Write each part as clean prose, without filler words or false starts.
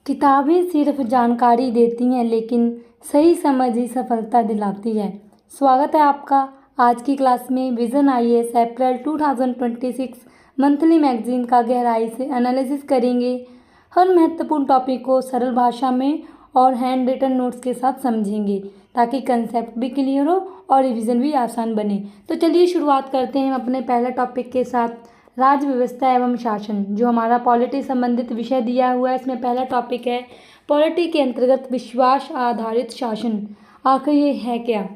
किताबें सिर्फ जानकारी देती हैं, लेकिन सही समझ ही सफलता दिलाती है। स्वागत है आपका आज की क्लास में। विजन आईएएस अप्रैल 2026 मंथली मैगजीन का गहराई से एनालिसिस करेंगे। हर महत्वपूर्ण टॉपिक को सरल भाषा में और हैंड रिटन नोट्स के साथ समझेंगे, ताकि कंसेप्ट भी क्लियर हो और रिवीजन भी आसान बने। तो चलिए शुरुआत करते हैं अपने पहले टॉपिक के साथ, राज्य व्यवस्था एवं शासन, जो हमारा पॉलिटी संबंधित विषय दिया हुआ है। इसमें पहला टॉपिक है पॉलिटी के अंतर्गत विश्वास आधारित शासन। आखिर ये है क्या?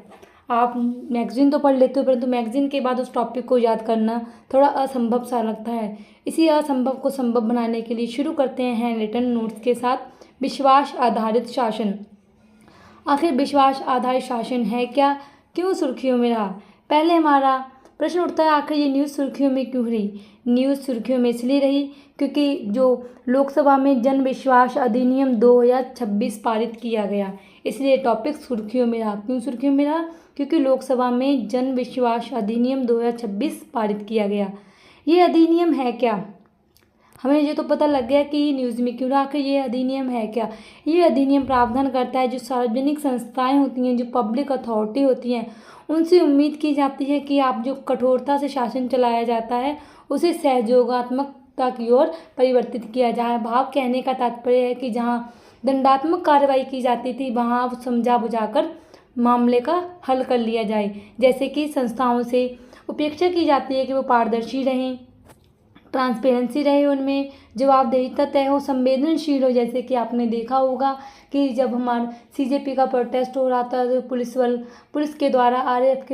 आप मैगजीन तो पढ़ लेते हो, परंतु मैगजीन के बाद उस टॉपिक को याद करना थोड़ा असंभव सा लगता है। इसी असंभव को संभव बनाने के लिए शुरू करते हैं हैंड रिटन नोट्स के साथ विश्वास आधारित शासन। आखिर विश्वास आधारित शासन है क्या? क्यों सुर्खियों में रहा? पहले हमारा प्रश्न उठता है, आखिर ये न्यूज़ सुर्खियों में क्यों रही? न्यूज़ सुर्खियों में इसलिए रही क्योंकि जो लोकसभा में जन विश्वास अधिनियम 2026 पारित किया गया, इसलिए टॉपिक सुर्खियों में रहा। क्यों सुर्खियों में रहा? क्योंकि लोकसभा में जन विश्वास अधिनियम 2026 पारित किया गया। ये अधिनियम है क्या? हमें ये तो पता लग गया कि न्यूज़ में क्यों रहा। आखिर ये अधिनियम है क्या? ये अधिनियम प्रावधान करता है, जो सार्वजनिक संस्थाएं होती हैं, जो पब्लिक अथॉरिटी होती हैं, उनसे उम्मीद की जाती है कि आप जो कठोरता से शासन चलाया जाता है उसे सहयोगात्मकता की ओर परिवर्तित किया जाए। भाव कहने का तात्पर्य है कि जहाँ दंडात्मक कार्रवाई की जाती थी, वहाँ समझा बुझाकर मामले का हल कर लिया जाए। जैसे कि संस्थाओं से अपेक्षा की जाती है कि वो पारदर्शी रहें, ट्रांसपेरेंसी रहे, उनमें जवाबदेहिता तय हो, संवेदनशील हो। जैसे कि आपने देखा होगा कि जब हमारा सीजेपी का प्रोटेस्ट हो रहा था, तो पुलिस के द्वारा आरएएफ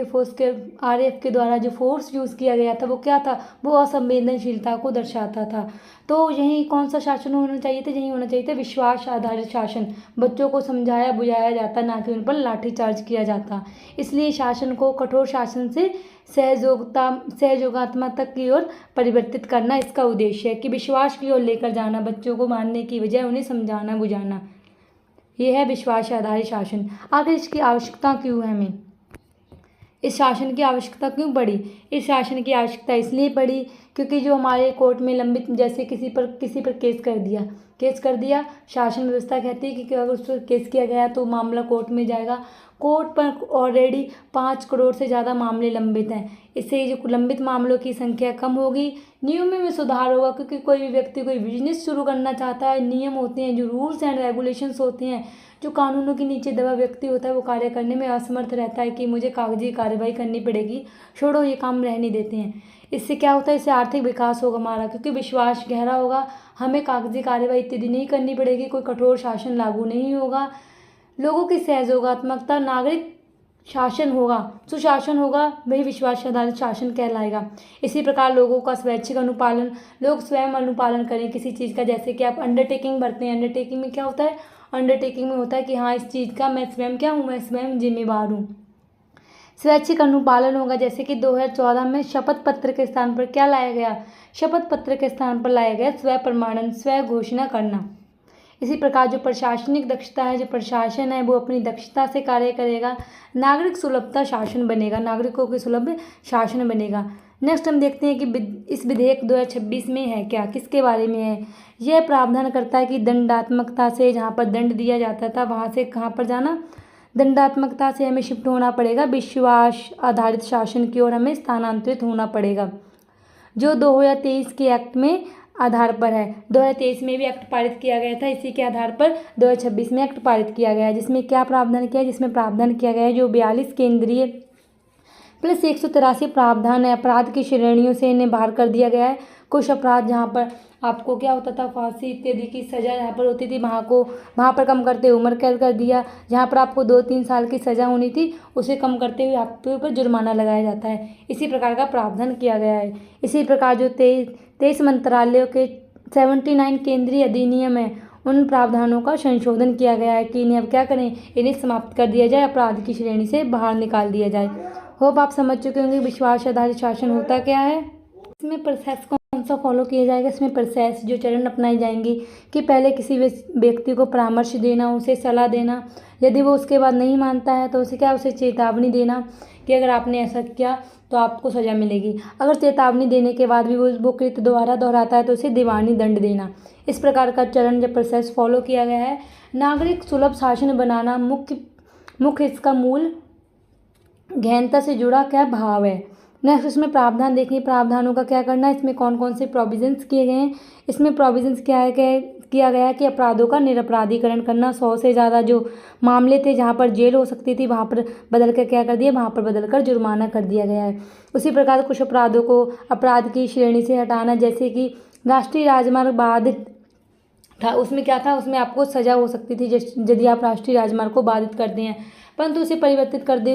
के द्वारा जो फोर्स यूज़ किया गया था, वो क्या था? वो असंवेदनशीलता को दर्शाता था। तो यही कौन सा शासन होना चाहिए था? यही होना चाहिए था विश्वास आधारित शासन। बच्चों को समझाया बुझाया जाता, ना कि उन पर लाठीचार्ज किया जाता। इसलिए शासन को कठोर शासन से सहयोगात्मकता की ओर परिवर्तित करना इसका उद्देश्य है, कि विश्वास की ओर लेकर जाना, बच्चों को मारने की बजाय उन्हें समझाना बुझाना। यह है विश्वास आधारित शासन। आखिर इसकी आवश्यकता क्यों है? हमें इस शासन की आवश्यकता क्यों पड़ी? इस शासन की आवश्यकता इसलिए पड़ी क्योंकि जो हमारे कोर्ट में लंबित, जैसे किसी पर केस कर दिया, शासन व्यवस्था कहती है कि अगर उस पर केस किया गया तो मामला कोर्ट में जाएगा। कोर्ट पर ऑलरेडी 5 करोड़ से ज़्यादा मामले लंबित हैं। इससे जो लंबित मामलों की संख्या कम होगी, नियमों में सुधार होगा, क्योंकि कोई भी व्यक्ति कोई बिजनेस शुरू करना चाहता है, नियम होते हैं, जो रूल्स एंड रेगुलेशंस होते हैं, जो कानूनों के नीचे दबा व्यक्ति होता है, वो कार्य करने में असमर्थ रहता है कि मुझे कागजी कार्रवाई करनी पड़ेगी, छोड़ो ये काम रहने देते हैं। इससे क्या होता है? इससे आर्थिक विकास होगा हमारा, क्योंकि विश्वास गहरा होगा, हमें कागजी कार्रवाई इत्यादि नहीं करनी पड़ेगी, कोई कठोर शासन लागू नहीं होगा, लोगों की सहयोगात्मकता, नागरिक शासन होगा, सुशासन होगा, वही विश्वास आधारित शासन कहलाएगा। इसी प्रकार लोगों का स्वैच्छिक अनुपालन, लोग स्वयं अनुपालन करें किसी चीज़ का। जैसे कि आप अंडरटेकिंग भरते हैं, अंडरटेकिंग में क्या होता है? अंडरटेकिंग में होता है कि हाँ, इस चीज़ का मैं स्वयं क्या हूँ? मैं स्वयं जिम्मेवार हूँ। स्वैच्छिक अनुपालन होगा, जैसे कि 2014 में शपथ पत्र के स्थान पर क्या लाया गया? शपथ पत्र के स्थान पर लाया गया स्व प्रमाणन, स्व घोषणा करना। इसी प्रकार जो प्रशासनिक दक्षता है, जो प्रशासन है, वो अपनी दक्षता से कार्य करेगा, नागरिक सुलभता शासन बनेगा, नागरिकों के सुलभ शासन बनेगा। नेक्स्ट हम देखते हैं कि इस विधेयक 2026 में है क्या, किसके बारे में है? यह प्रावधान करता है कि दंडात्मकता से, जहाँ पर दंड दिया जाता था, वहाँ से कहाँ पर जाना? दंडात्मकता से हमें शिफ्ट होना पड़ेगा, विश्वास आधारित शासन की ओर हमें स्थानांतरित होना पड़ेगा, जो 2023 के एक्ट में आधार पर है। 2023 में भी एक्ट पारित किया गया था, इसी के आधार पर 2026 में एक्ट पारित किया गया है। जिसमें क्या प्रावधान किया है? जिसमें प्रावधान किया गया है जो 42 केंद्रीय प्लस 183 प्रावधान है, अपराध की श्रेणियों से इन्हें बाहर कर दिया गया है। कुछ अपराध जहाँ पर आपको क्या होता था, फांसी इत्यादि की सज़ा जहाँ पर होती थी, वहाँ पर कम करते हुए उम्र कैद कर दिया। जहाँ पर आपको 2-3 साल की सज़ा होनी थी, उसे कम करते हुए आपके ऊपर जुर्माना लगाया जाता है। इसी प्रकार का प्रावधान किया गया है। इसी प्रकार जो 23 मंत्रालयों के 79 केंद्रीय अधिनियम है, उन प्रावधानों का संशोधन किया गया है कि इन्हें अब क्या करें? इन्हें समाप्त कर दिया जाए, अपराध की श्रेणी से बाहर निकाल दिया जाए। होप आप समझ चुके होंगे विश्वास आधारित शासन होता क्या है। इसमें प्रोसेस को कौन सा फॉलो किया जाएगा, इसमें प्रोसेस जो चरण अपनाए जाएंगे कि पहले किसी व्यक्ति को परामर्श देना, उसे सलाह देना, यदि वो उसके बाद नहीं मानता है तो उसे चेतावनी देना कि अगर आपने ऐसा किया तो आपको सज़ा मिलेगी। अगर चेतावनी देने के बाद भी वो कृत्य दोबारा दोहराता है तो उसे दीवानी दंड देना। इस प्रकार का चरण जब प्रोसेस फॉलो किया गया है। नागरिक सुलभ शासन बनाना मुख्य इसका मूल गहनता से जुड़ा क्या भाव है। नेक्स्ट इसमें प्रावधान देखिए, प्रावधानों का क्या करना है, इसमें कौन कौन से प्रोविजंस किए गए हैं। इसमें प्रोविजंस किया गया है कि अपराधों का निरपराधीकरण करना। 100 से ज़्यादा जो मामले थे जहाँ पर जेल हो सकती थी वहाँ पर बदल कर क्या कर दिया, वहाँ पर बदल कर जुर्माना कर दिया गया है। उसी प्रकार कुछ अपराधों को अपराध की श्रेणी से हटाना, जैसे कि राष्ट्रीय राजमार्ग बाधित था, उसमें क्या था, उसमें आपको सज़ा हो सकती थी यदि आप राष्ट्रीय राजमार्ग को बाधित करते हैं, परंतु उसे परिवर्तित करते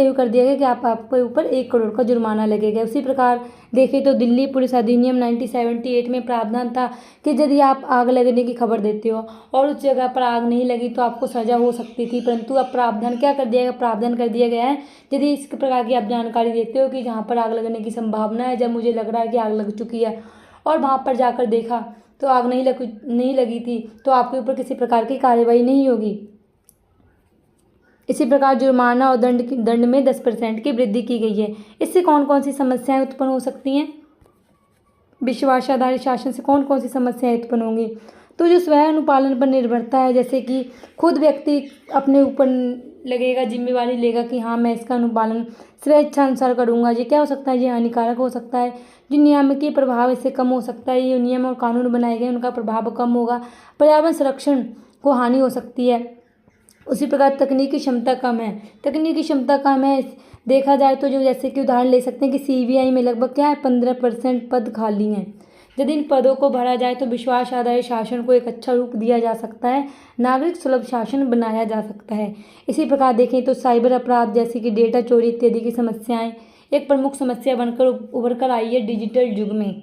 हुए कर दिया गया कि आपके ऊपर 1 करोड़ का जुर्माना लगेगा। उसी प्रकार देखें तो दिल्ली पुलिस अधिनियम 1978 में प्रावधान था कि यदि आप आग लगने की खबर देते हो और उस जगह पर आग नहीं लगी तो आपको सज़ा हो सकती थी, परंतु अब प्रावधान क्या कर दिया गया, प्रावधान कर दिया गया है यदि इस प्रकार की आप जानकारी देते हो कि जहाँ पर आग लगने की संभावना है, जब मुझे लग रहा है कि आग लग चुकी है और वहाँ पर जाकर देखा तो आग नहीं लगी थी, तो आपके ऊपर किसी प्रकार की कार्रवाई नहीं होगी। इसी प्रकार जुर्माना और दंड में 10% की वृद्धि की गई है। इससे कौन कौन सी समस्याएं उत्पन्न हो सकती हैं, विश्वास आधारित शासन से कौन कौन सी समस्याएं उत्पन्न होंगी, तो जो स्वयं अनुपालन पर निर्भरता है, जैसे कि खुद व्यक्ति अपने ऊपर लगेगा, जिम्मेवारी लेगा कि हाँ मैं इसका अनुपालन स्वेच्छा अनुसार करूँगा। ये क्या हो सकता है, ये हानिकारक हो सकता है। जो नियामकीय प्रभाव इससे कम हो सकता है, ये नियम और कानून बनाए गए उनका प्रभाव कम होगा। पर्यावरण संरक्षण को हानि हो सकती है। उसी प्रकार तकनीकी क्षमता कम है, देखा जाए तो जो जैसे कि उदाहरण ले सकते हैं कि CBI में लगभग क्या है 15% पद खाली हैं। यदि इन पदों को भरा जाए तो विश्वास आधारित शासन को एक अच्छा रूप दिया जा सकता है, नागरिक सुलभ शासन बनाया जा सकता है। इसी प्रकार देखें तो साइबर अपराध जैसे कि डेटा चोरी इत्यादि की समस्याएं एक प्रमुख समस्या बनकर उभर कर आई है डिजिटल युग में।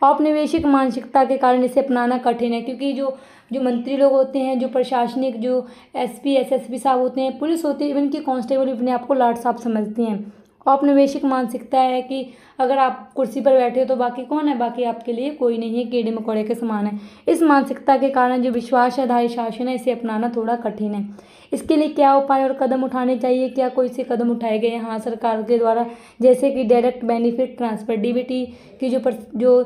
औपनिवेशिक मानसिकता के कारण इसे अपनाना कठिन है, क्योंकि जो मंत्री लोग होते हैं, जो प्रशासनिक, जो SP SSP साहब होते हैं, पुलिस होती है, इवन की कांस्टेबल अपने आप को लाट साहब समझते हैं। औपनिवेशिक मानसिकता है कि अगर आप कुर्सी पर बैठे हो तो बाकी कौन है, बाकी आपके लिए कोई नहीं है, कीड़े मकोड़े के समान है। इस मानसिकता के कारण जो विश्वास आधारित शासन है इसे अपनाना थोड़ा कठिन है। इसके लिए क्या उपाय और कदम उठाने चाहिए, क्या कोई से कदम उठाए गए हैं? हाँ, सरकार के द्वारा, जैसे कि डायरेक्ट बेनिफिट ट्रांसफर DBT की जो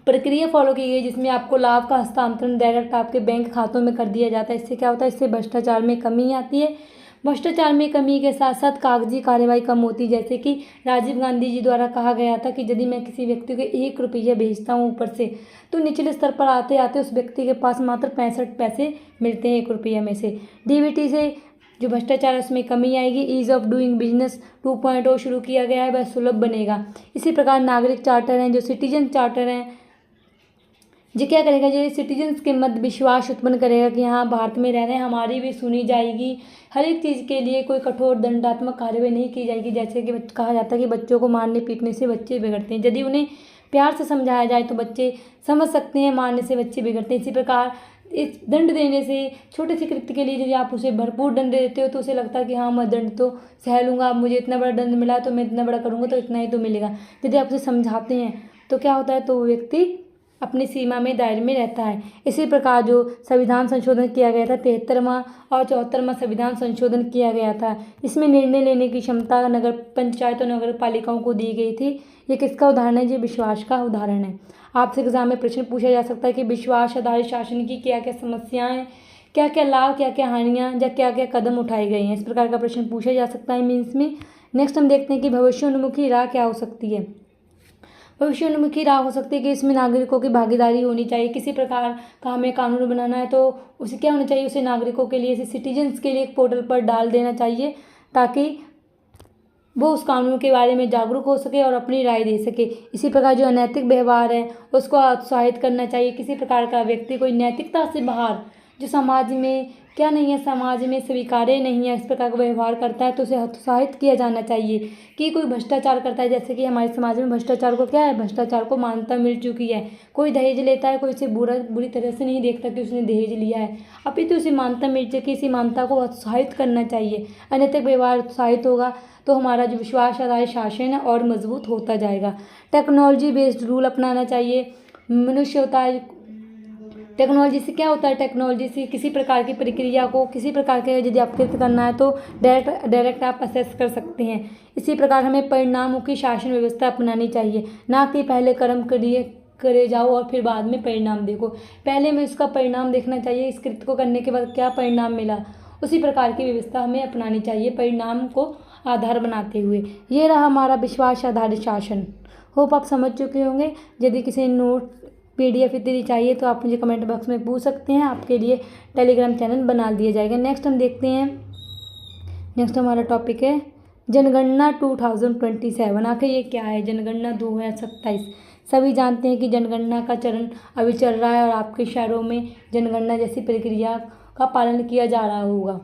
प्रक्रिया फॉलो की गई, जिसमें आपको लाभ का हस्तांतरण डायरेक्ट आपके बैंक खातों में कर दिया जाता है। इससे क्या होता है, इससे भ्रष्टाचार में कमी आती है। भ्रष्टाचार में कमी के साथ साथ कागजी कार्रवाई कम होती, जैसे कि राजीव गांधी जी द्वारा कहा गया था कि यदि मैं किसी व्यक्ति को 1 रुपया भेजता हूँ ऊपर से, तो निचले स्तर पर आते आते उस व्यक्ति के पास मात्र 65 पैसे मिलते हैं 1 रुपया में से। DBT से जो भ्रष्टाचार है उसमें कमी आएगी। ईज़ ऑफ डूइंग बिजनेस 2.0 शुरू किया गया है, वह सुलभ बनेगा। इसी प्रकार नागरिक चार्टर हैं, जो सिटीजन चार्टर हैं, ये क्या करेगा, ये सिटीजन्स के मध्य विश्वास उत्पन्न करेगा कि हाँ भारत में रह रहे हैं, हमारी भी सुनी जाएगी, हर एक चीज़ के लिए कोई कठोर दंडात्मक कार्रवाई नहीं की जाएगी। जैसे कि कहा जाता है कि बच्चों को मारने पीटने से बच्चे बिगड़ते हैं, यदि उन्हें प्यार से समझाया जाए तो बच्चे समझ सकते हैं, मारने से बच्चे बिगड़ते हैं। इसी प्रकार इस दंड देने से, छोटे से कृत्य के लिए यदि आप उसे भरपूर दंड देते हो तो उसे लगता है कि हाँ मैं दंड तो सह लूँगा, अब मुझे इतना बड़ा दंड मिला तो मैं इतना बड़ा करूँगा तो इतना ही तो मिलेगा। यदि आप उसे समझाते हैं तो क्या होता है, तो वो व्यक्ति अपनी सीमा में दायरे में रहता है। इसी प्रकार जो संविधान संशोधन किया गया था, 73वां और 74वां संविधान संशोधन किया गया था, इसमें निर्णय लेने की क्षमता नगर पंचायत और नगर पालिकाओं को दी गई थी। ये किसका उदाहरण है, ये विश्वास का उदाहरण है। आपसे एग्जाम में प्रश्न पूछा जा सकता है कि विश्वास आधारित शासन की क्या क्या समस्याएं, क्या क्या लाभ, क्या क्या हानियाँ या क्या क्या कदम उठाए गए हैं, इस प्रकार का प्रश्न पूछा जा सकता है मीन्स में। नेक्स्ट हम देखते हैं कि भविष्योन्मुखी राह क्या हो सकती है। भविष्योन्मुखी राह हो सकती है कि इसमें नागरिकों की भागीदारी होनी चाहिए। किसी प्रकार का हमें कानून बनाना है तो उसे क्या होना चाहिए, उसे नागरिकों के लिए, सिटीजन्स के लिए एक पोर्टल पर डाल देना चाहिए ताकि वो उस कानून के बारे में जागरूक हो सके और अपनी राय दे सके। इसी प्रकार जो अनैतिक व्यवहार है उसको उत्साहित करना चाहिए। किसी प्रकार का व्यक्ति कोई नैतिकता से बाहर जो समाज में क्या नहीं है, समाज में स्वीकार्य नहीं है, इस प्रकार का व्यवहार करता है तो उसे हतोत्साहित किया जाना चाहिए। कि कोई भ्रष्टाचार करता है, जैसे कि हमारे समाज में भ्रष्टाचार को क्या है, भ्रष्टाचार को मान्यता मिल चुकी है। कोई दहेज लेता है, कोई उसे बुरी तरह से नहीं देखता कि उसने दहेज लिया है, अपितु उसे मान्यता मिल चुकी, इसी मान्यता को हतोत्साहित करना चाहिए। अनैतिक व्यवहार हतोत्साहित होगा तो हमारा जो विश्वास आधारित शासन है और मजबूत होता जाएगा। टेक्नोलॉजी बेस्ड रूल अपनाना चाहिए। मनुष्य होता है, टेक्नोलॉजी से क्या होता है, टेक्नोलॉजी से किसी प्रकार की प्रक्रिया को किसी प्रकार के यदि अपडेट करना है तो डायरेक्ट आप असेस कर सकते हैं। इसी प्रकार हमें परिणामों की शासन व्यवस्था अपनानी चाहिए, ना कि पहले कर्म करे जाओ और फिर बाद में परिणाम देखो। पहले हमें उसका परिणाम देखना चाहिए, इस कृत्य को करने के बाद क्या परिणाम मिला, उसी प्रकार की व्यवस्था हमें अपनानी चाहिए परिणाम को आधार बनाते हुए। ये रहा हमारा विश्वास आधारित शासन। होप आप समझ चुके होंगे। यदि किसी नोट PDF इत्यादि चाहिए तो आप मुझे कमेंट बॉक्स में पूछ सकते हैं, आपके लिए टेलीग्राम चैनल बना दिया जाएगा। नेक्स्ट हम देखते हैं, नेक्स्ट हमारा टॉपिक है जनगणना 2027। आखिर ये क्या है जनगणना 2027? सभी जानते हैं कि जनगणना का चरण अभी चल रहा है और आपके शहरों में जनगणना जैसी प्रक्रिया का पालन किया जा रहा होगा।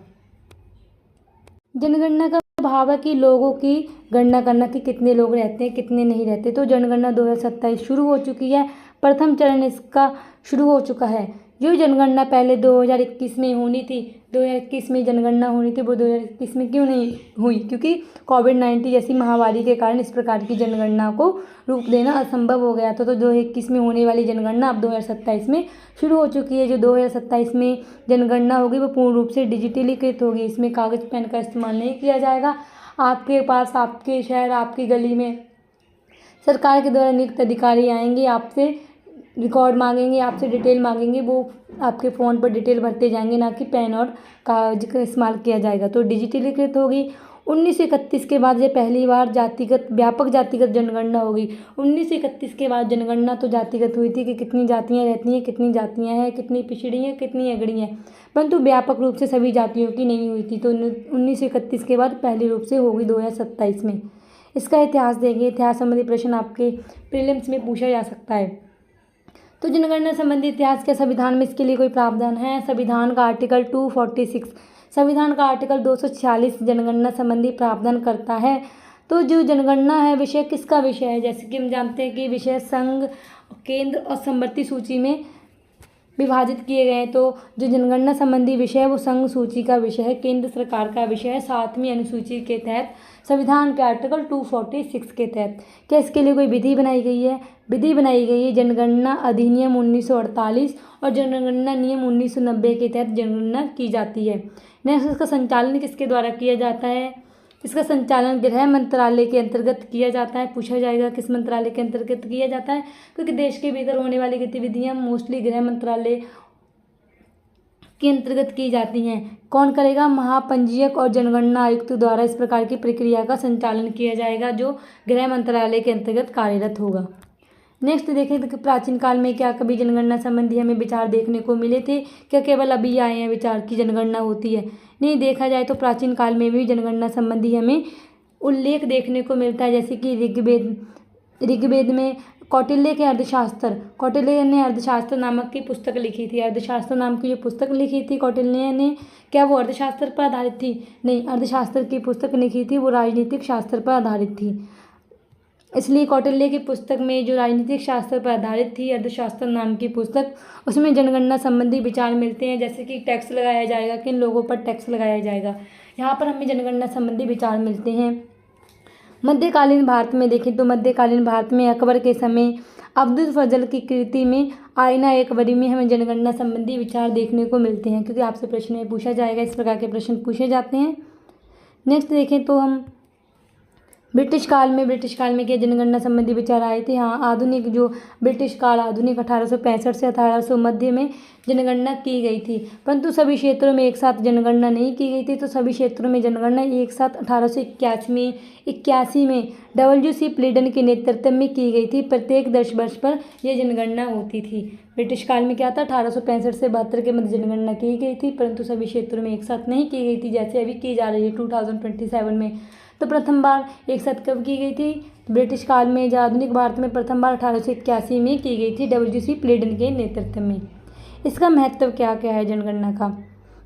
जनगणना का भाव है कि लोगों की गणना करना कि कितने लोग रहते हैं कितने नहीं रहते। तो जनगणना 2027 शुरू हो चुकी है, प्रथम चरण इसका शुरू हो चुका है। जो जनगणना पहले 2021 में होनी थी, 2021 में जनगणना होनी थी, वो 2021 में क्यों नहीं हुई? क्योंकि कोविड-19 जैसी महामारी के कारण इस प्रकार की जनगणना को रूप देना असंभव हो गया था। तो 2021 में होने वाली जनगणना अब 2027 में शुरू हो चुकी है। जो 2027 में जनगणना होगी वो पूर्ण रूप से डिजिटलीकृत होगी। इसमें कागज़ पेन का इस्तेमाल नहीं किया जाएगा। आपके पास आपके शहर आपकी गली में सरकार के द्वारा नियुक्त अधिकारी आएंगे, आपसे रिकॉर्ड मांगेंगे, आपसे डिटेल मांगेंगे, वो आपके फ़ोन पर डिटेल भरते जाएंगे, ना कि पेन और कागज का इस्तेमाल किया जाएगा। तो डिजिटलीकृत होगी। 1931 के बाद ये पहली बार व्यापक जातिगत जनगणना होगी। 1931 के बाद जनगणना तो जातिगत हुई थी कि कितनी जातियाँ रहती हैं, कितनी जातियाँ हैं, कितनी पिछड़ी हैं, कितनी अगड़ी हैं, परंतु व्यापक रूप से सभी जातियों की नहीं हुई थी। तो 1931 के बाद पहली रूप से होगी 2027 में। इसका इतिहास देंगे, इतिहास संबंधी प्रश्न आपके प्रीलिम्स में पूछा जा सकता है। तो जनगणना संबंधी इतिहास के संविधान में इसके लिए कोई प्रावधान है? संविधान का आर्टिकल 246, संविधान का आर्टिकल 246 जनगणना संबंधी प्रावधान करता है। तो जो जनगणना है विषय किसका विषय है? जैसे कि हम जानते हैं कि विषय संघ, केंद्र और समवर्ती सूची में विभाजित किए गए हैं। तो जो जनगणना संबंधी विषय है वो संघ सूची का विषय है, केंद्र सरकार का विषय है, 7वीं अनुसूची के तहत संविधान के आर्टिकल 246 के तहत। क्या इसके लिए कोई विधि बनाई गई है? विधि बनाई गई है जनगणना अधिनियम 1948 और जनगणना नियम 1990 के तहत जनगणना की जाती है। नेक्स्ट, इसका संचालन किसके द्वारा किया जाता है? इसका संचालन गृह मंत्रालय के अंतर्गत किया जाता है। पूछा जाएगा किस मंत्रालय के अंतर्गत किया जाता है, क्योंकि देश के भीतर होने वाली गतिविधियां मोस्टली गृह मंत्रालय के अंतर्गत की जाती हैं। कौन करेगा? महापंजीयक और जनगणना आयुक्त द्वारा इस प्रकार की प्रक्रिया का संचालन किया जाएगा, जो गृह मंत्रालय के अंतर्गत कार्यरत होगा। नेक्स्ट देखें तो प्राचीन काल में क्या कभी जनगणना संबंधी हमें विचार देखने को मिले थे? क्या केवल अभी आए हैं विचार की जनगणना होती है? नहीं, देखा जाए तो प्राचीन काल में भी जनगणना संबंधी हमें उल्लेख देखने को मिलता है। जैसे कि ऋग्वेद में कौटिल्य के अर्थशास्त्र, कौटिल्य ने अर्थशास्त्र नामक की पुस्तक लिखी थी। अर्थशास्त्र नाम की जो पुस्तक लिखी थी कौटिल्य ने, क्या वो अर्थशास्त्र पर आधारित थी? नहीं, अर्थशास्त्र की पुस्तक लिखी थी वो राजनीतिक शास्त्र पर आधारित थी। इसलिए कौटिल्य की पुस्तक में जो राजनीतिक शास्त्र पर आधारित थी, अर्थशास्त्र नाम की पुस्तक, उसमें जनगणना संबंधी विचार मिलते हैं। जैसे कि टैक्स लगाया जाएगा, किन लोगों पर टैक्स लगाया जाएगा, यहाँ पर हमें जनगणना संबंधी विचार मिलते हैं। मध्यकालीन भारत में देखें तो मध्यकालीन भारत में अकबर के समय अब्दुल फजल की कृति में आईना एकबरी में हमें जनगणना संबंधी विचार देखने को मिलते हैं, क्योंकि आपसे प्रश्न में पूछा जाएगा, इस प्रकार के प्रश्न पूछे जाते हैं। नेक्स्ट देखें तो हम ब्रिटिश काल में क्या जनगणना संबंधी विचार आए थे? हाँ, आधुनिक जो ब्रिटिश काल आधुनिक 1865 से 1800 मध्य में जनगणना की गई थी, परंतु सभी क्षेत्रों में एक साथ जनगणना नहीं की गई थी। तो सभी क्षेत्रों में जनगणना एक साथ 1881 में WC प्लीडन के नेतृत्व में की गई थी। प्रत्येक 10 वर्ष पर यह जनगणना होती थी। ब्रिटिश काल में क्या था, 1865 से 72 के मध्य जनगणना की गई थी, परंतु सभी क्षेत्रों में एक साथ नहीं की गई थी, जैसे अभी की जा रही है 2027 में। तो प्रथम बार एक साथ कब की गई थी? ब्रिटिश काल में। जो आधुनिक भारत में प्रथम बार 1881 में की गई थी WC प्लीडन के नेतृत्व में। इसका महत्व क्या क्या है जनगणना का?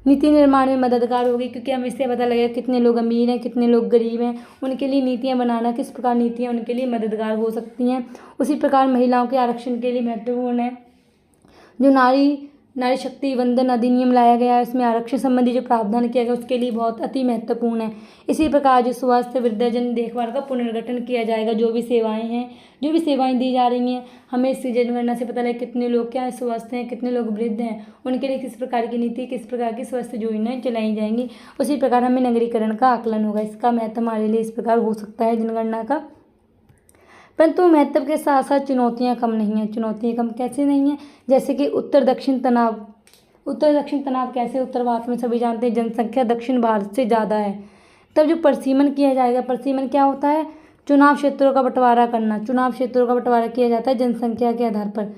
नीति निर्माण में मददगार होगी, क्योंकि हमें इससे पता लगेगा कितने लोग अमीर हैं, कितने लोग गरीब हैं, उनके लिए नीतियाँ बनाना, किस प्रकार नीतियाँ उनके लिए मददगार हो सकती हैं। उसी प्रकार महिलाओं के आरक्षण के लिए महत्वपूर्ण है। जो नारी शक्ति वंदन अधिनियम लाया गया है, उसमें आरक्षण संबंधी जो प्रावधान किया गया उसके लिए बहुत अति महत्वपूर्ण है। इसी प्रकार जो स्वास्थ्य वृद्धाजन देखभाल का पुनर्गठन किया जाएगा, जो भी सेवाएं दी जा रही हैं, हमें इस जनगणना से पता लगे कितने लोग क्या स्वस्थ हैं, कितने लोग वृद्ध हैं, उनके लिए किस प्रकार की नीति, किस प्रकार की स्वास्थ्य योजनाएं चलाई जाएंगी। उसी प्रकार हमें नगरीकरण का आकलन होगा। इसका महत्व हमारे लिए इस प्रकार हो सकता है जनगणना का। परंतु महत्व के साथ साथ चुनौतियां कम नहीं हैं। चुनौतियां कम कैसे नहीं हैं? जैसे कि उत्तर दक्षिण तनाव कैसे? उत्तर भारत में सभी जानते हैं जनसंख्या दक्षिण भारत से ज़्यादा है। तब जो परिसीमन किया जाएगा, परिसीमन क्या होता है? चुनाव क्षेत्रों का बंटवारा करना। चुनाव क्षेत्रों का बंटवारा किया जाता है जनसंख्या के आधार पर।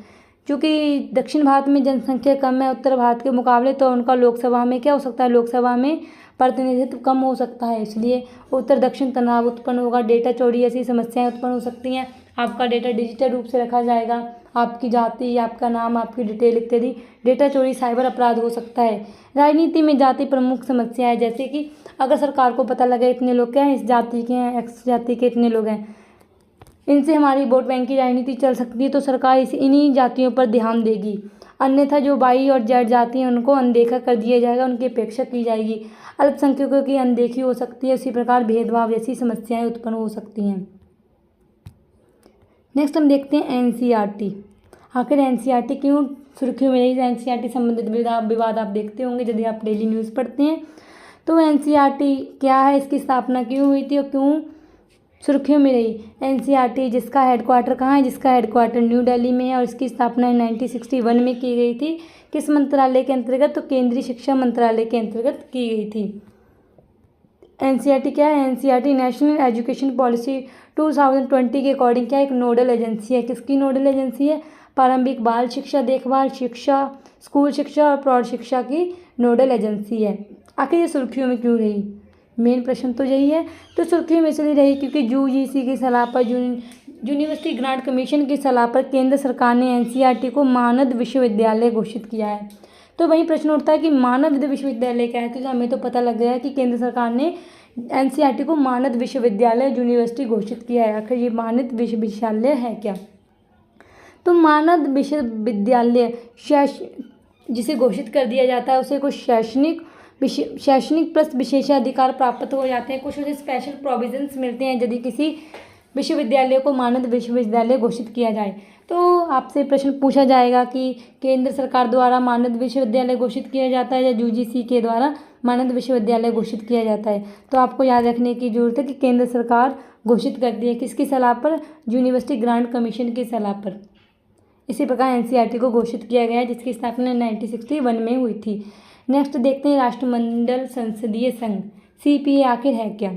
क्योंकि दक्षिण भारत में जनसंख्या कम है उत्तर भारत के मुकाबले, तो उनका लोकसभा में क्या हो सकता है? लोकसभा में प्रतिनिधित्व कम हो सकता है, इसलिए उत्तर दक्षिण तनाव उत्पन्न होगा। डेटा चोरी ऐसी समस्याएं उत्पन्न हो सकती हैं। आपका डेटा डिजिटल रूप से रखा जाएगा, आपकी जाति, आपका नाम, आपकी डिटेल इत्यादि। डेटा चोरी साइबर अपराध हो सकता है। राजनीति में जाति प्रमुख समस्या है, जैसे कि अगर सरकार को पता लगे इतने लोग क्या हैं, इस जाति के हैं, एक्स जाति के इतने लोग हैं, इनसे हमारी वोट बैंक की राजनीति चल सकती है, तो सरकार इन्हीं जातियों पर ध्यान देगी। अन्यथा जो वाई और जेड जाति हैं उनको अनदेखा कर दिया जाएगा, उनकी उपेक्षा की जाएगी। अल्पसंख्यकों की अनदेखी हो सकती है। इसी प्रकार भेदभाव जैसी समस्याएं उत्पन्न हो सकती हैं। नेक्स्ट हम देखते हैं एनसीईआरटी। आखिर एनसीईआरटी क्यों सुर्खियों में रही? एनसीईआरटी संबंधित विवाद आप देखते होंगे यदि आप डेली न्यूज़ पढ़ते हैं। तो एनसीईआरटी क्या है, इसकी स्थापना क्यों हुई थी और क्यों सुर्खियों में रही? एनसीईआरटी जिसका हेडक्वार्टर कहाँ है? जिसका हेडक्वार्टर न्यू दिल्ली में है, और इसकी स्थापना 1961 में की गई थी। किस मंत्रालय के अंतर्गत? तो केंद्रीय शिक्षा मंत्रालय के अंतर्गत की गई थी। एनसीईआरटी क्या है? एनसीईआरटी नेशनल एजुकेशन पॉलिसी 2020 के अकॉर्डिंग क्या एक नोडल एजेंसी है। किसकी नोडल एजेंसी है? प्रारंभिक बाल शिक्षा देखभाल शिक्षा, स्कूल शिक्षा और प्रौढ़ शिक्षा की नोडल एजेंसी है। आखिर ये सुर्खियों में क्यों रही? मेन प्रश्न तो यही है। तो सुर्खियों में इसलिए रही क्योंकि यूजीसी की सलाह पर, यूनिवर्सिटी ग्रांट कमीशन की सलाह पर केंद्र सरकार ने एनसीईआरटी को मानद विश्वविद्यालय घोषित किया है। तो वही प्रश्न उठता है कि मानद विश्वविद्यालय क्या है? तो हमें तो पता लग गया है कि केंद्र सरकार ने एनसीईआरटी को मानद विश्वविद्यालय यूनिवर्सिटी घोषित किया है। आखिर ये मानद विश्वविद्यालय है क्या? तो मानद विश्वविद्यालय जिसे घोषित कर दिया जाता है उसे कुछ शैक्षणिक प्लस विशेषाधिकार प्राप्त हो जाते हैं, कुछ उसे स्पेशल प्रोविजंस मिलते हैं यदि किसी विश्वविद्यालय को मानद विश्वविद्यालय घोषित किया जाए। तो आपसे प्रश्न पूछा जाएगा कि केंद्र सरकार द्वारा मानद विश्वविद्यालय घोषित किया जाता है या यूजीसी के द्वारा मानद विश्वविद्यालय घोषित किया जाता है? तो आपको याद रखने की जरूरत है कि केंद्र सरकार घोषित करती है। किसकी सलाह पर? यूनिवर्सिटी ग्रांट कमीशन की सलाह पर। इसी प्रकार एनसीईआरटी को घोषित किया गया है, जिसकी स्थापना 1961 में हुई थी। नेक्स्ट देखते हैं राष्ट्रमंडल संसदीय संघ, सीपीए आखिर है क्या?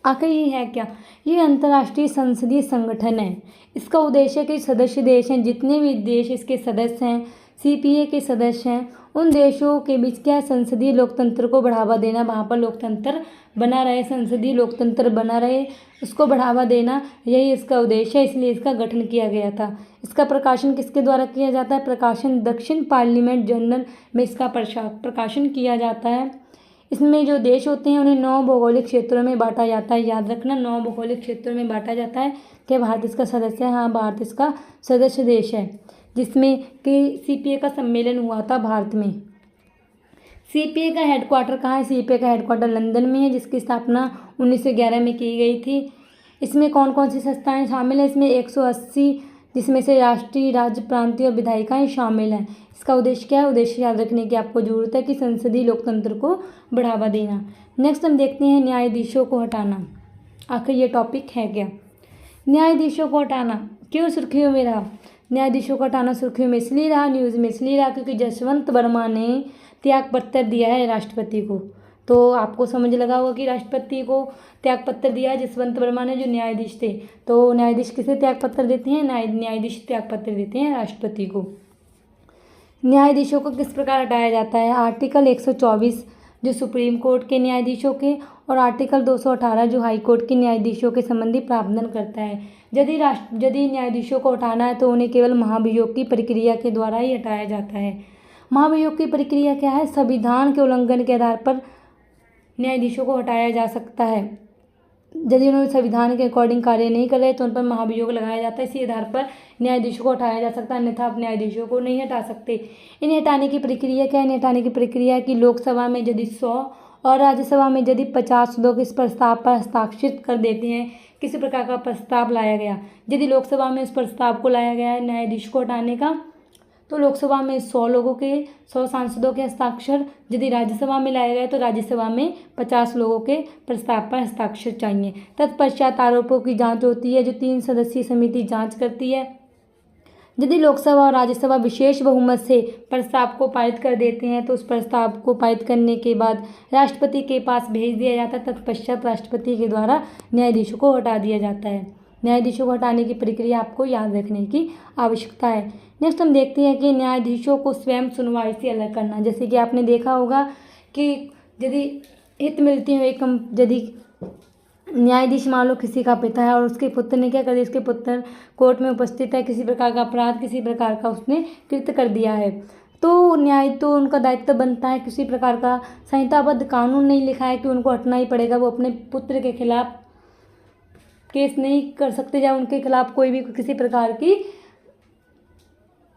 आखिर ये है क्या? ये अंतर्राष्ट्रीय संसदीय संगठन है। इसका उद्देश्य कि सदस्य देश हैं, जितने भी देश इसके सदस्य हैं, सीपीए के सदस्य हैं, उन देशों के बीच क्या संसदीय लोकतंत्र को बढ़ावा देना, वहाँ पर लोकतंत्र बना रहे, संसदीय लोकतंत्र बना रहे, उसको बढ़ावा देना, यही इसका उद्देश्य है। इसलिए इसका गठन किया गया था। इसका प्रकाशन किसके द्वारा किया जाता है? प्रकाशन दक्षिण पार्लियामेंट जर्नल में इसका प्रकाशन किया जाता है। इसमें जो देश होते हैं उन्हें 9 भौगोलिक क्षेत्रों में बांटा जाता है। याद रखना, 9 भौगोलिक क्षेत्रों में बांटा जाता है। क्या भारत इसका सदस्य है? हाँ, भारत इसका सदस्य देश है, जिसमें कि सीपीए का सम्मेलन हुआ था भारत में। सीपीए का हेडक्वार्टर कहाँ है? सीपीए का हेडक्वार्टर लंदन में है, जिसकी स्थापना 1911 में की गई थी। इसमें कौन कौन सी संस्थाएं शामिल हैं? इसमें 180, जिसमें से राष्ट्रीय, राज्य, प्रांतीय और विधायिकाएं शामिल हैं। इसका उद्देश्य क्या है? उद्देश्य याद रखने की आपको जरूरत है कि संसदीय लोकतंत्र को बढ़ावा देना। नेक्स्ट हम देखते हैं न्यायाधीशों को हटाना। आखिर ये टॉपिक है क्या? न्यायाधीशों को हटाना क्यों सुर्खियों में रहा? न्यायाधीशों को हटाना सुर्खियों में इसलिए रहा, न्यूज़ में इसलिए रहा क्योंकि जसवंत वर्मा ने त्याग पत्र दिया है राष्ट्रपति को। तो आपको समझ लगा होगा कि राष्ट्रपति को त्याग पत्र दिया है जसवंत वर्मा ने, जो न्यायाधीश थे। तो न्यायाधीश किसे त्याग पत्र देते हैं? न्यायाधीश त्याग पत्र देते हैं राष्ट्रपति को। न्यायाधीशों को किस प्रकार हटाया जाता है? आर्टिकल 124 जो सुप्रीम कोर्ट के न्यायाधीशों के, और आर्टिकल 218 जो हाई कोर्ट के न्यायाधीशों के संबंधी प्रावधान करता है। यदि न्यायाधीशों को हटाना है तो उन्हें केवल महाभियोग की प्रक्रिया के द्वारा ही हटाया जाता है। महाभियोग की प्रक्रिया क्या है? संविधान के उल्लंघन के आधार पर न्यायाधीशों को हटाया जा सकता है। यदि उन्होंने संविधान के अकॉर्डिंग कार्य नहीं कर रहे तो उन पर महाभियोग लगाया जाता है। इसी आधार पर न्यायाधीशों को हटाया जा सकता है, अन्यथा आप न्यायाधीशों को नहीं हटा सकते। इन्हें हटाने की प्रक्रिया क्या है? इन्हें हटाने की प्रक्रिया की लोकसभा में यदि 100 और राज्यसभा में यदि 50 लोग इस प्रस्ताव पर हस्ताक्षर कर देते हैं, किसी प्रकार का प्रस्ताव लाया गया, यदि लोकसभा में उस प्रस्ताव को लाया गया है न्यायाधीश को हटाने का, तो लोकसभा में 100 सांसदों के हस्ताक्षर, यदि राज्यसभा में लाया गया तो राज्यसभा में 50 लोगों के प्रस्ताव पर हस्ताक्षर चाहिए। तत्पश्चात आरोपों की जांच होती है, जो 3 सदस्यीय समिति जांच करती है। यदि लोकसभा और राज्यसभा विशेष बहुमत से प्रस्ताव को पारित कर देते हैं तो उस प्रस्ताव को पारित करने के बाद राष्ट्रपति के पास भेज दिया जाता है। तत्पश्चात राष्ट्रपति के द्वारा न्यायाधीशों को हटा दिया जाता है। न्यायाधीशों को हटाने की प्रक्रिया आपको याद रखने की आवश्यकता है। नेक्स्ट हम देखते हैं कि न्यायाधीशों को स्वयं सुनवाई से अलग करना। जैसे कि आपने देखा होगा कि यदि हित मिलती है यदि न्यायाधीश मान लो किसी का पिता है और उसके पुत्र ने क्या कर दिया, उसके पुत्र कोर्ट में उपस्थित है, किसी प्रकार का अपराध, किसी प्रकार का उसने कृत्य कर दिया है, तो उनका दायित्व बनता है। किसी प्रकार का संहिताबद्ध कानून नहीं लिखा है कि उनको हटना ही पड़ेगा। वो अपने पुत्र के खिलाफ केस नहीं कर सकते या उनके खिलाफ कोई भी किसी प्रकार की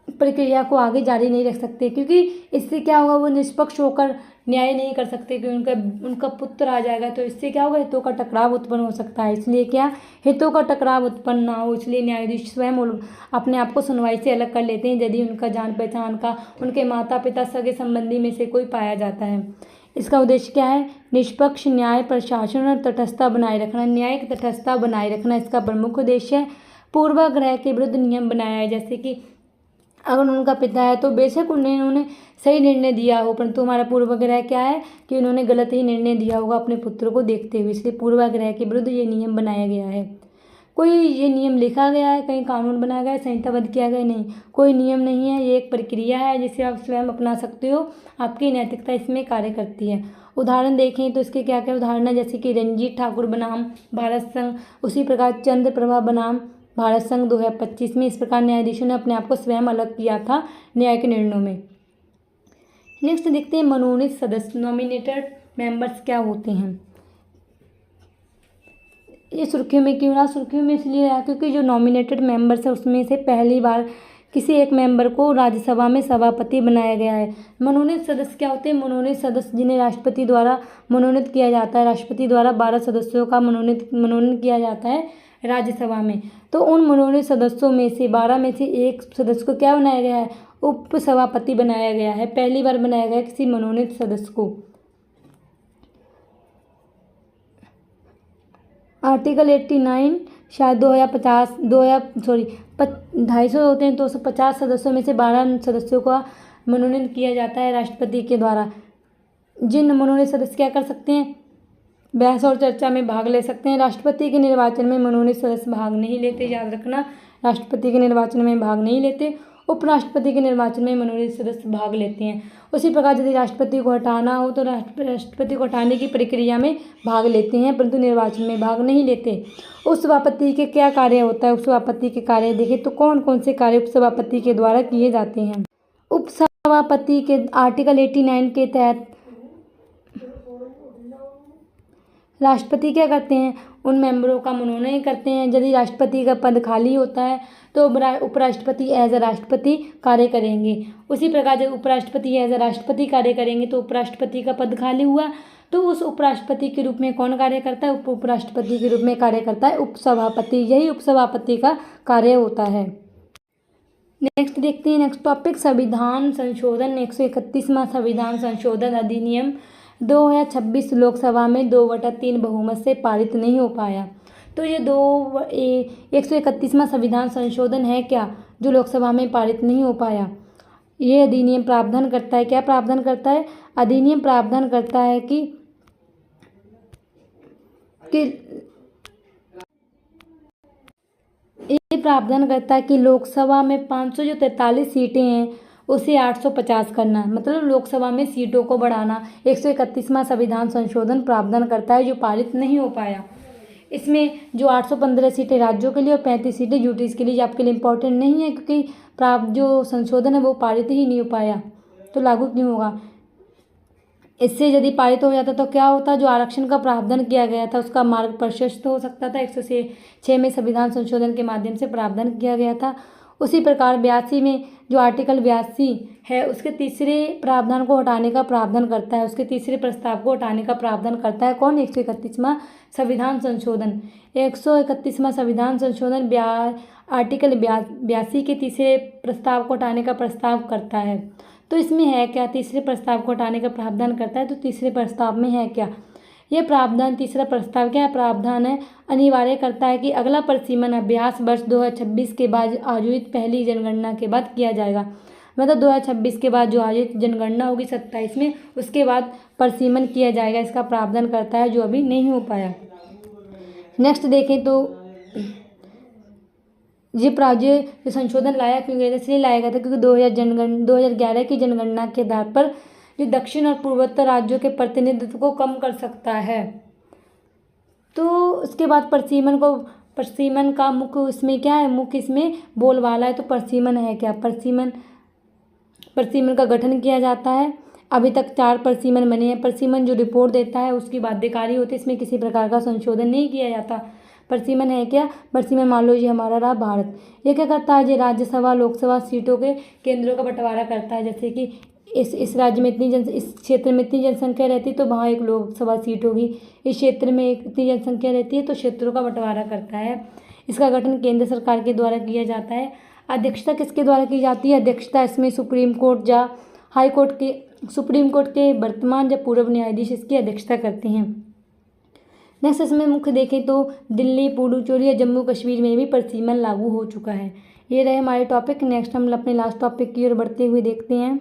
प्रक्रिया को आगे जारी नहीं रख सकते, क्योंकि इससे क्या होगा, वो निष्पक्ष होकर न्याय नहीं कर सकते कि उनका पुत्र आ जाएगा, तो इससे क्या होगा, हितों का टकराव उत्पन्न हो सकता है। इसलिए क्या, हितों का टकराव उत्पन्न ना हो, इसलिए न्यायाधीश स्वयं अपने आप को सुनवाई से अलग कर लेते हैं यदि उनका जान पहचान का, उनके माता पिता, सगे संबंधी में से कोई पाया जाता है। इसका उद्देश्य क्या है? निष्पक्ष न्याय प्रशासन और तटस्थता बनाए रखना, न्यायिक तटस्थता बनाए रखना इसका प्रमुख उद्देश्य है। पूर्वाग्रह के विरुद्ध नियम बनाया है, जैसे कि अगर उनका पिता है तो बेशक उन्होंने सही निर्णय दिया हो, परंतु हमारा पूर्वाग्रह क्या है कि उन्होंने गलत ही निर्णय दिया होगा अपने पुत्र को देखते हुए, इसलिए पूर्वाग्रह के विरुद्ध ये नियम बनाया गया है। कोई ये नियम लिखा गया है, कहीं कानून बनाया गया है, संहिताबद्ध किया गया नहीं, कोई नियम नहीं है। ये एक प्रक्रिया है जिसे आप स्वयं अपना सकते हो, आपकी नैतिकता इसमें कार्य करती है। उदाहरण देखें तो इसके क्या क्या उदाहरण है, जैसे कि रंजीत ठाकुर बनाम भारत संघ, उसी प्रकार चंद्र प्रभा बनाम भारत संघ 2025 में। इस प्रकार न्यायाधीशों ने अपने आप को स्वयं अलग किया था न्यायिक निर्णयों में। नेक्स्ट देखते हैं मनोनीत सदस्य, नॉमिनेटेड मेंबर्स क्या होते हैं। ये सुर्खियों में क्यों रहा? सुर्खियों में इसलिए रहा क्योंकि जो नॉमिनेटेड मेंबर्स है उसमें से पहली बार किसी एक मेंबर को राज्यसभा में सभापति बनाया गया है। मनोनीत सदस्य क्या होते हैं? मनोनीत सदस्य जिन्हें राष्ट्रपति द्वारा मनोनीत किया जाता है। राष्ट्रपति द्वारा 12 सदस्यों का मनोनयन किया जाता है राज्यसभा में, तो उन मनोनीत सदस्यों में से 12 में से एक सदस्य को क्या बनाया गया है? उपसभापति बनाया गया है। पहली बार बनाया गया किसी मनोनीत सदस्य को। आर्टिकल 89 शायद 250 होते हैं, 250 सदस्यों में से 12 सदस्यों का मनोनयन किया जाता है राष्ट्रपति के द्वारा। जिन मनोनीत सदस्य क्या कर सकते हैं? बहस और चर्चा में भाग ले सकते हैं। राष्ट्रपति के निर्वाचन में मनोनीत सदस्य भाग नहीं लेते, याद रखना, राष्ट्रपति के निर्वाचन में भाग नहीं लेते। उपराष्ट्रपति के निर्वाचन में मनोनीत सदस्य भाग लेते हैं। उसी प्रकार यदि राष्ट्रपति को हटाना हो तो राष्ट्रपति को हटाने की प्रक्रिया में भाग लेते हैं, परंतु निर्वाचन में भाग नहीं लेते। उपसभापति के क्या कार्य होता है? उपसभापति के कार्य देखें तो कौन कौन से कार्य उपसभापति के द्वारा किए जाते हैं। उपसभापति के आर्टिकल 89 के तहत राष्ट्रपति क्या करते हैं? उन मेंबरों का मनोनयन करते हैं। यदि राष्ट्रपति का पद खाली होता है तो उपराष्ट्रपति एज अ राष्ट्रपति कार्य करेंगे। उसी प्रकार जब उपराष्ट्रपति एज अ राष्ट्रपति कार्य करेंगे तो उपराष्ट्रपति का पद खाली हुआ तो उस उपराष्ट्रपति के रूप में कौन कार्य करता है? उपराष्ट्रपति के रूप में कार्य करता है उपसभापति। यही उपसभापति का कार्य होता है। नेक्स्ट देखते हैं, नेक्स्ट टॉपिक संविधान संशोधन। 131वां संविधान संशोधन अधिनियम 2026 लोकसभा में 2/3 बहुमत से पारित नहीं हो पाया। तो ये 131वां संविधान संशोधन है क्या जो लोकसभा में पारित नहीं हो पाया। ये अधिनियम प्रावधान करता है, क्या प्रावधान करता है? अधिनियम प्रावधान करता है कि ये प्रावधान करता है कि लोकसभा में 543 सीटें हैं उसे 850 करना, मतलब लोकसभा में सीटों को बढ़ाना 131वां संविधान संशोधन प्रावधान करता है जो पारित नहीं हो पाया। इसमें जो 815 सीटें राज्यों के लिए और 35 सीटें यूटीज़ के लिए, ये आपके लिए इम्पोर्टेंट नहीं है क्योंकि प्राप्त जो संशोधन है वो पारित ही नहीं हो पाया, तो लागू क्यों होगा। इससे यदि पारित हो जाता तो क्या होता, जो आरक्षण का प्रावधान किया गया था उसका मार्ग प्रशस्त हो सकता था। 106 में संविधान संशोधन के माध्यम से प्रावधान किया गया था। उसी प्रकार 82 में जो आर्टिकल 82 है उसके तीसरे प्रावधान को हटाने का प्रावधान करता है, उसके तीसरे प्रस्ताव को हटाने का प्रावधान करता है कौन, 131वां संविधान संशोधन। 131वां संविधान संशोधन आर्टिकल 82 के तीसरे प्रस्ताव को हटाने का प्रस्ताव करता है। तो इसमें है क्या, तीसरे प्रस्ताव को हटाने का प्रावधान करता है, तो तीसरे प्रस्ताव में है क्या, यह प्रावधान, तीसरा प्रस्ताव क्या प्रावधान है, अनिवार्य करता है कि अगला परिसीमन अभ्यास वर्ष 2026 के बाद आयोजित पहली जनगणना के बाद किया जाएगा। मतलब 2026 के बाद जो आयोजित जनगणना होगी 27 में, उसके बाद परिसीमन किया जाएगा, इसका प्रावधान करता है, जो अभी नहीं हो पाया। नेक्स्ट देखें तो ये संशोधन लाया क्यों गया था, इसलिए लाया गया था क्योंकि 2011 की जनगणना के आधार पर जो दक्षिण और पूर्वोत्तर राज्यों के प्रतिनिधित्व को कम कर सकता है। तो उसके बाद परिसीमन का मुख्य इसमें क्या है, मुख्य इसमें बोलबाला है। तो परिसीमन है क्या, परिसीमन का गठन किया जाता है। अभी तक 4 परिसीमन बने हैं। परिसीमन जो रिपोर्ट देता है उसकी बाध्यकारी होती है, इसमें किसी प्रकार का संशोधन नहीं किया जाता। परिसीमन है क्या, परिसीमन मान लो ये हमारा रहा भारत, ये क्या करता है, ये राज्यसभा लोकसभा सीटों के केंद्रों का बंटवारा करता है। जैसे कि इस राज्य में इस क्षेत्र में इतनी जनसंख्या रहती है तो वहाँ एक लोकसभा सीट होगी, इस क्षेत्र में इतनी जनसंख्या रहती है तो क्षेत्रों का बंटवारा करता है। इसका गठन केंद्र सरकार के द्वारा किया जाता है। अध्यक्षता किसके द्वारा की जाती है, अध्यक्षता इसमें सुप्रीम कोर्ट या हाई कोर्ट के, सुप्रीम कोर्ट के वर्तमान या पूर्व न्यायाधीश इसकी अध्यक्षता करते हैं। नेक्स्ट इसमें मुख्य देखें तो दिल्ली, पुडुचेरी या जम्मू कश्मीर में भी परिसीमन लागू हो चुका है। ये रहे हमारे टॉपिक। नेक्स्ट हम अपने लास्ट टॉपिक की ओर बढ़ते हुए देखते हैं।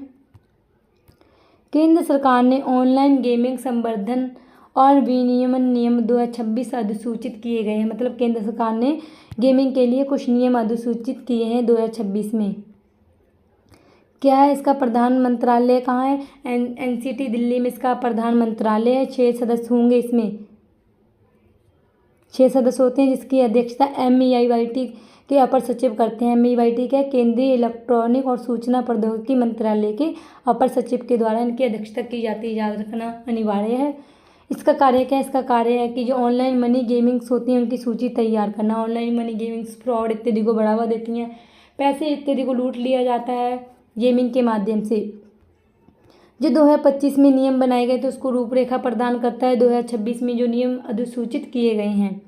केंद्र सरकार ने ऑनलाइन गेमिंग संवर्धन और विनियमन नियम 2026 अधिसूचित किए गए हैं। मतलब केंद्र सरकार ने गेमिंग के लिए कुछ नियम अधिसूचित किए हैं 2026 में। क्या है, इसका प्रधान मंत्रालय कहाँ है, एनसीटी दिल्ली में इसका प्रधान मंत्रालय है। 6 सदस्य होंगे, इसमें 6 सदस्य होते हैं जिसकी अध्यक्षता MEIYT के अपर सचिव करते हैं। MEIYT क्या है, केंद्रीय इलेक्ट्रॉनिक और सूचना प्रौद्योगिकी मंत्रालय के अपर सचिव के द्वारा इनकी अध्यक्षता की जाती है, याद रखना अनिवार्य है। इसका कार्य क्या है, इसका कार्य है कि जो ऑनलाइन मनी गेमिंग्स होती हैं उनकी सूची तैयार करना। ऑनलाइन मनी गेमिंग्स फ्रॉड इत्यादि को बढ़ावा देती हैं, पैसे इत्यादि को लूट लिया जाता है गेमिंग के माध्यम से। जो 2025 में नियम बनाए गए तो उसको रूपरेखा प्रदान करता है। 2026 में जो नियम अधिसूचित किए गए हैं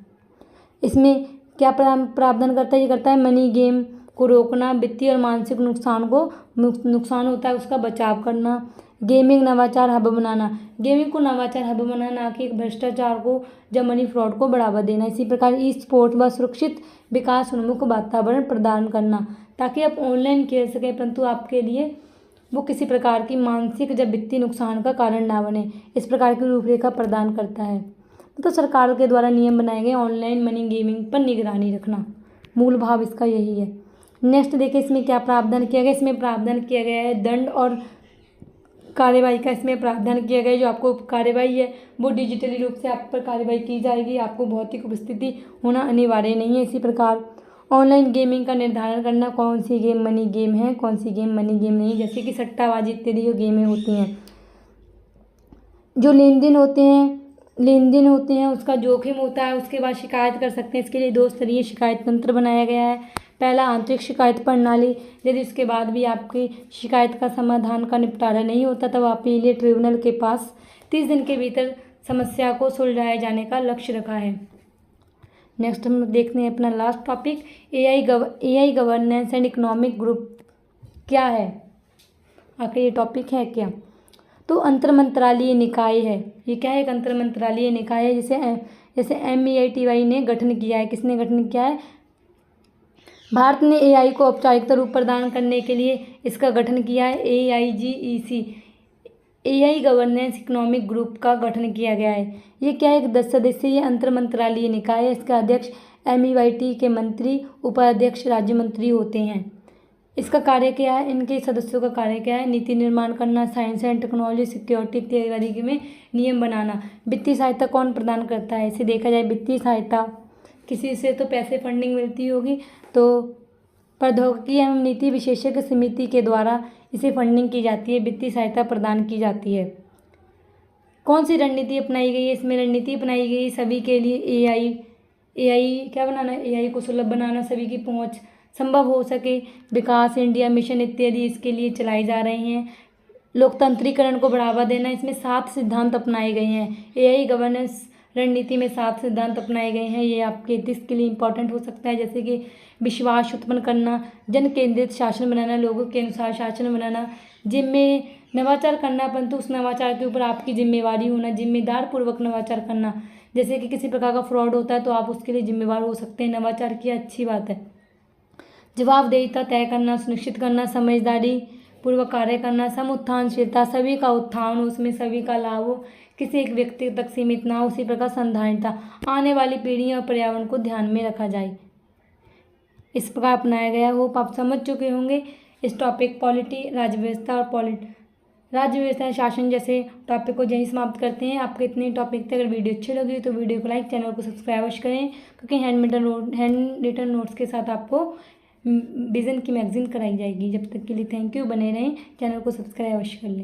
इसमें क्या प्रावधान करता है, ये करता है मनी गेम को रोकना, वित्तीय और मानसिक नुकसान होता है उसका बचाव करना, गेमिंग नवाचार हब बनाना, गेमिंग को नवाचार हब बनाना, ना कि भ्रष्टाचार को या मनी फ्रॉड को बढ़ावा देना। इसी प्रकार ई स्पोर्ट्स व सुरक्षित विकास उन्मुख वातावरण प्रदान करना ताकि आप ऑनलाइन खेल सकें परंतु आपके लिए वो किसी प्रकार की मानसिक या वित्तीय नुकसान का कारण ना बने, इस प्रकार की रूपरेखा प्रदान करता है। तो सरकार के द्वारा नियम बनाए गए ऑनलाइन मनी गेमिंग पर निगरानी रखना, मूल भाव इसका यही है। नेक्स्ट देखिए इसमें क्या प्रावधान किया गया, इसमें प्रावधान किया गया है दंड और कार्यवाही का। इसमें प्रावधान किया गया है जो आपको कार्यवाही है वो डिजिटली रूप से आप पर कार्यवाही की जाएगी, आपको भौतिक उपस्थिति होना अनिवार्य नहीं है। इसी प्रकार ऑनलाइन गेमिंग का निर्धारण करना, कौन सी गेम मनी गेम है, कौन सी गेम मनी गेम नहीं, जैसे कि सट्टाबाजी इत्यादि जो गेमें होती हैं। जो लेन देन होते हैं उसका जोखिम होता है, उसके बाद शिकायत कर सकते हैं। इसके लिए 2 स्तरीय शिकायत तंत्र बनाया गया है। पहला आंतरिक शिकायत प्रणाली, यदि उसके बाद भी आपकी शिकायत का समाधान का निपटारा नहीं होता तब अपीलीय ट्रिब्यूनल के पास 30 दिन के भीतर समस्या को सुलझाए जाने का लक्ष्य रखा है। नेक्स्ट हम देखते हैं अपना last topic, AI governance and economic group क्या है, आखिर ये टॉपिक है क्या। तो अंतरमंत्रालय निकाय है। ये क्या है, एक अंतरमंत्रालय निकाय है जैसे MEITY ने गठन किया है। किसने गठन किया है, भारत ने AI को औपचारिकता रूप प्रदान करने के लिए इसका गठन किया है। AIGEC AI governance economic group का गठन किया गया है। ये क्या है, एक 10 सदस्यीय अंतरमंत्रालय निकाय है। इसका अध्यक्ष MEIT के मंत्री, उपाध्यक्ष राज्य मंत्री होते हैं। इसका कार्य क्या है, इनके सदस्यों का कार्य क्या है? नीति निर्माण करना, साइंस एंड टेक्नोलॉजी, सिक्योरिटी इत्यादि में नियम बनाना। वित्तीय सहायता कौन प्रदान करता है? इसे देखा जाए वित्तीय सहायता किसी से तो पैसे फंडिंग मिलती होगी, तो प्रौद्योगिकी एवं नीति विशेषज्ञ समिति के द्वारा इसे फंडिंग की जाती है, वित्तीय सहायता प्रदान की जाती है। कौन सी रणनीति अपनाई गई है? इसमें रणनीति अपनाई गई सभी के लिए एआई क्या बनाना है? एआई को सुलभ बनाना, सभी की पहुंच संभव हो सके, विकास इंडिया मिशन इत्यादि इसके लिए चलाई जा रही हैं। लोकतंत्रीकरण को बढ़ावा देना, इसमें 7 सिद्धांत अपनाए गए हैं। एआई गवर्नेंस रणनीति में 7 सिद्धांत अपनाए गए हैं। ये आपके देश के लिए इंपॉर्टेंट हो सकता है, जैसे कि विश्वास उत्पन्न करना, जन केंद्रित शासन बनाना, लोगों के अनुसार शासन बनाना, जिनमें नवाचार करना, परंतु उस नवाचार के ऊपर आपकी जिम्मेवारी होना, जिम्मेदार पूर्वक नवाचार करना। जैसे कि किसी प्रकार का फ्रॉड होता है तो आप उसके लिए जिम्मेवार हो सकते हैं, नवाचार की अच्छी बात है। जवाबदेहिता तय करना, सुनिश्चित करना, समझदारी पूर्वक कार्य करना, समुत्थानशीलता, सभी का उत्थान हो, उसमें सभी का लाभ हो, किसी एक व्यक्ति तक सीमित ना हो, उसी प्रकार संधारणता, आने वाली पीढ़ियों और पर्यावरण को ध्यान में रखा जाए, इस प्रकार अपनाया गया। होप आप समझ चुके होंगे इस टॉपिक पॉलिटी, राज्य व्यवस्था और राज्य व्यवस्था शासन जैसे टॉपिक को यहीं समाप्त करते हैं। आपको इतने टॉपिक थे, अगर वीडियो अच्छी लगी तो वीडियो को लाइक, चैनल को सब्सक्राइब करें, क्योंकि हैंड रिटन नोट्स के साथ आपको विजन की मैगजीन कराई जाएगी। जब तक के लिए थैंक यू, बने रहें, चैनल को सब्सक्राइब अवश्य कर लें।